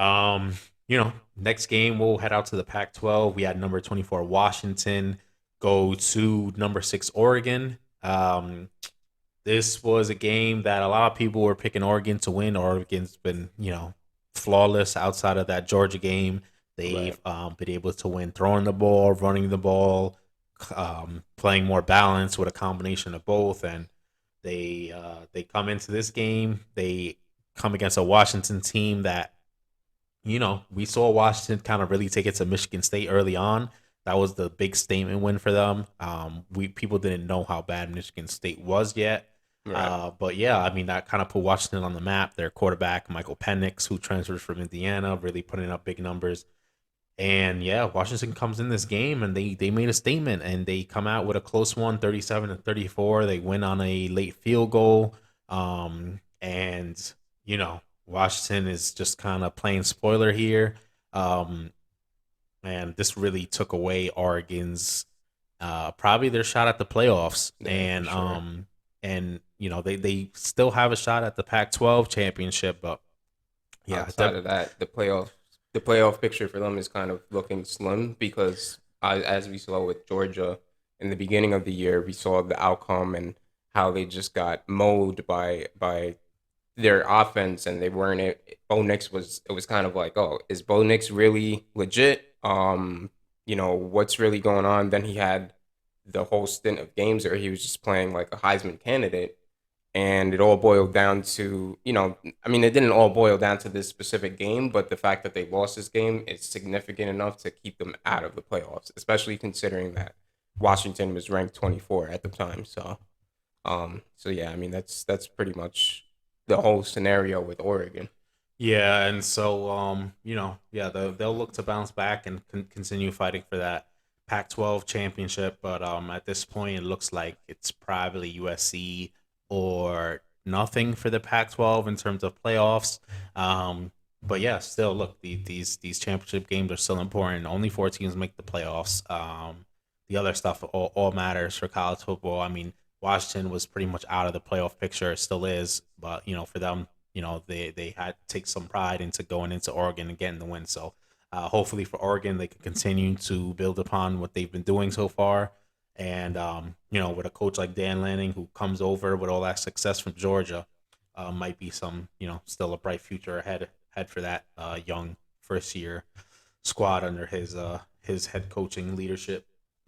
Um, Next game we'll head out to the Pac-12. We had number 24 Washington go to number 6 Oregon. This was a game that a lot of people were picking Oregon to win. Oregon's been, flawless outside of that Georgia game. Right. They've been able to win throwing the ball, running the ball, playing more balance with a combination of both. And they come into this game. They come against a Washington team that we saw Washington kind of really take it to Michigan State early on. That was the big statement win for them. We people didn't know how bad Michigan State was yet. Right. But yeah, I mean that kind of put Washington on the map. Their quarterback Michael Penix, who transfers from Indiana, really putting up big numbers. And yeah, Washington comes in this game and they made a statement and they come out with a close one, 37-34. They win on a late field goal. And Washington is just kind of playing spoiler here. Um, and this really took away Oregon's probably their shot at the playoffs. Yeah, for sure. And they still have a shot at the Pac-12 championship, but yeah, Outside of that, the playoff picture for them is kind of looking slim because as we saw with Georgia in the beginning of the year, we saw the outcome and how they just got mowed by their offense, and they weren't it. Bo Nix was it was kind of like, oh, is Bo Nix really legit? What's really going on? Then he had the whole stint of games where he was just playing like a Heisman candidate, and it all boiled down to, I mean, it didn't all boil down to this specific game, but the fact that they lost this game is significant enough to keep them out of the playoffs, especially considering that Washington was ranked 24 at the time. So yeah, I mean that's pretty much the whole scenario with Oregon. yeah, and so yeah, they'll look to bounce back and continue fighting for that Pac-12 championship. But at this point, it looks like it's probably USC or nothing for the Pac-12 in terms of playoffs. But yeah, still, look, these championship games are still important. Only 4 teams make the playoffs. The other stuff all matters for college football. I mean, Washington was pretty much out of the playoff picture, it still is, but for them, they had to take some pride into going into Oregon and getting the win. So hopefully for Oregon, they can continue to build upon what they've been doing so far. And with a coach like Dan Lanning who comes over with all that success from Georgia, might be some still a bright future ahead for that young first year squad under his head coaching leadership.